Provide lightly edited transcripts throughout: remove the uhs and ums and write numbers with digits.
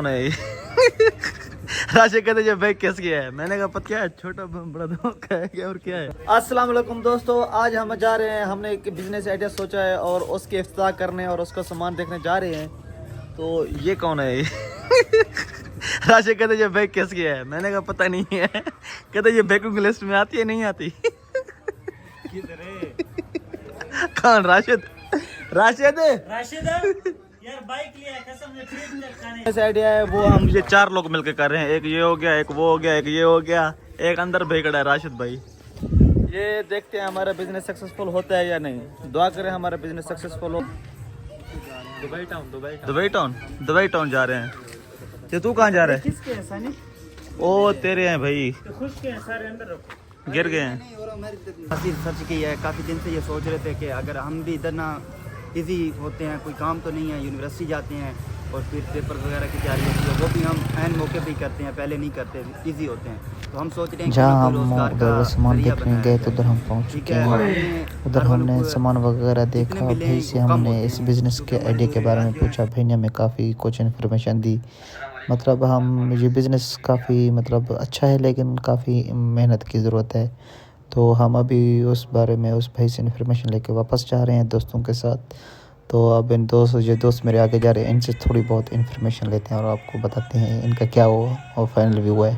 है ये? राशि कहते जो बैग कैसे किया है? मैंने कहा पता क्या है, छोटा बड़ा धोखा है क्या और क्या है। अस्सलाम वालेकुम दोस्तों, आज हम जा रहे हैं, हमने एक बिजनेस आइडिया सोचा है और उसके इफ्तिताह करने और उसका सामान देखने जा रहे हैं। तो ये कौन है ये? राशि कहते जो बैग कैसे किया है? मैंने कहा पता नहीं है। कहते ये बैग की लिस्ट में आती है नहीं आती? कौन? राशिद राशिद यार बाइक लिया है कसम से ट्रीट खाने। ऐसा आइडिया है वो हम ये 4 लोग मिलकर कर रहे हैं। एक ये हो गया, एक वो हो गया, एक ये हो गया, एक अंदर भेगड़ा है राशिद भाई। ये देखते हैं हमारा बिजनेस सक्सेसफुल होता है या नहीं। दुआ करें हमारा बिजनेस सक्सेसफुल हो। दुबई टाउन जा रहे हैं। ये तू कहाँ जा रहा है? किसके हैं सानी? ओ तेरे हैं भाई, तो खुश के हैं सारे अंदर रखो। गिर गए हैं। काफ़ी सर्च की है, काफ़ी दिन से ये सोच रहे थे कि अगर हम भी इधर ना इजी होते हैं, कोई काम तो नहीं है, यूनिवर्सिटी जाते हैं और फिर पेपर वगैरह की तैयारी होती है, वो भी हम ऐन मौके पे ही करते हैं, पहले नहीं करते, इजी होते हैं। तो हम सोच रहे हैं जहाँ हम उधर सामान देखने गए तो उधर हम पहुँच चुके हैं। उधर हमने सामान वगैरह देखा। भाई से हमने इस बिज़नेस के आइडिया के बारे में पूछा। भाई ने हमें काफ़ी कुछ इन्फॉर्मेशन दी। मतलब हम ये बिज़नेस काफ़ी मतलब अच्छा है लेकिन काफ़ी मेहनत की ज़रूरत है। तो हम अभी उस बारे में उस भाई से इन्फॉर्मेशन लेके वापस जा रहे हैं दोस्तों के साथ। तो अब इन दोस्त मेरे आगे जा रहे हैं, इनसे थोड़ी बहुत इन्फॉर्मेशन लेते हैं और आपको बताते हैं इनका क्या हुआ और फाइनल व्यू है।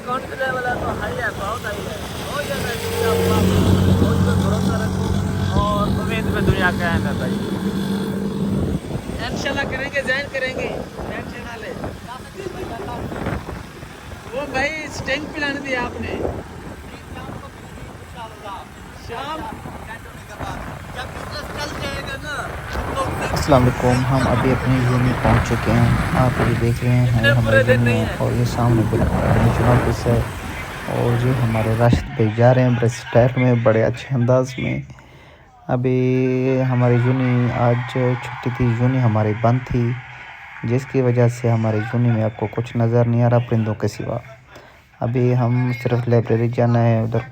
कॉन्फिडेंस लेवल तो हाई है, बहुत हाई है। हो जाएगा, भरोसा रखो और उम्मीद में दुनिया कायम है भाई। इंशाल्लाह करेंगे, जैन करेंगे, टेंशन ना ले। वो भाई स्टैंड पिलाने दिया आपने शाम अस्सलाम वालेकुम, हम अभी अपनी यूनिट पहुंच चुके हैं। आप अभी देख रहे हैं हमारे यूनिट और ये सामने नेशनल ऑफिस है और ये हमारे राशिद भाई जा रहे हैं बड़े स्टाइल में, बड़े अच्छे अंदाज में। अभी हमारी यूनी आज छुट्टी थी, यूनी हमारी बंद थी, जिसकी वजह से हमारी यूनी में आपको कुछ नज़र नहीं आ रहा परिंदों के सिवा। अभी हम सिर्फ लाइब्रेरी जाना है, उधर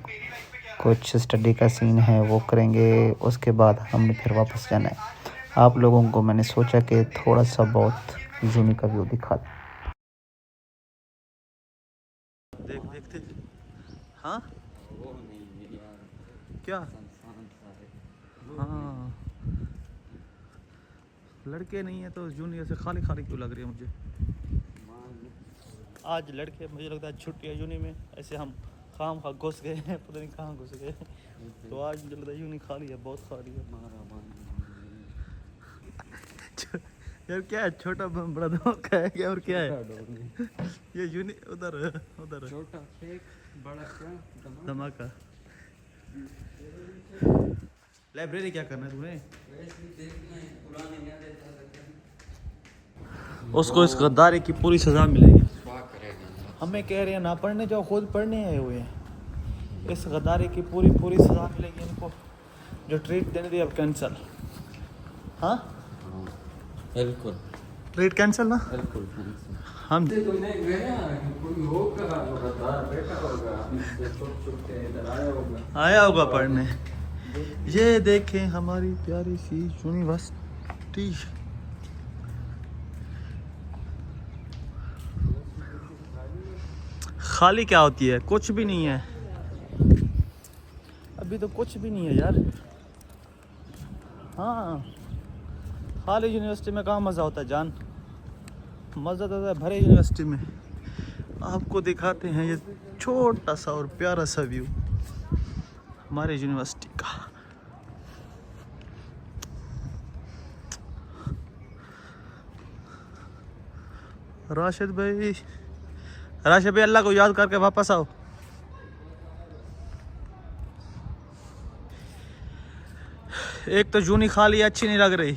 कुछ स्टडी का सीन है वो करेंगे, उसके बाद हमने फिर वापस जाना है। आप लोगों को मैंने सोचा कि थोड़ा सा बहुत यूनी का व्यू दिखा दूं। देखते हाँ क्या हाँ लड़के नहीं है तो जूनियर से खाली खाली क्यों लग रही है मुझे। आज लड़के मुझे लगता है छुट्टी है यूनी में, ऐसे हम खाम खा घुस गए हैं, पता नहीं कहाँ घुस गए। तो आज मुझे लगता है यूनी खाली है, बहुत खाली है। यार क्या है, छोटा बड़ा धोखा है क्या और क्या है? ये यूनी उधर छोटा फेक बड़ा क्या धमाका। लाइब्रेरी क्या करना है तूने? उसको इस गद्दारी की पूरी सजा मिलेगी। हमें कह रहे हैं ना पढ़ने जाओ, खुद पढ़ने आए हुए हैं। इस गद्दारी की पूरी सजा मिलेगी इनको। जो ट्रीट देने दी अब कैंसिल। हाँ बिल्कुल ट्रीट कैंसिल ना, बिल्कुल हम तुमने गया कोई होगा लगातार बैठा होगा, छुप के इधर आया होगा पढ़ने। ये देखें हमारी प्यारी सी यूनिवर्सिटी। खाली क्या होती है? कुछ भी नहीं है, अभी तो कुछ भी नहीं है यार। हाँ खाली यूनिवर्सिटी में कहाँ मज़ा होता है जान, मज़ा तो है भरे यूनिवर्सिटी में। आपको दिखाते हैं ये छोटा सा और प्यारा सा व्यू हमारे यूनिवर्सिटी का। राशिद भाई अल्लाह को याद करके वापस आओ। एक तो जूनी खाली अच्छी नहीं लग रही,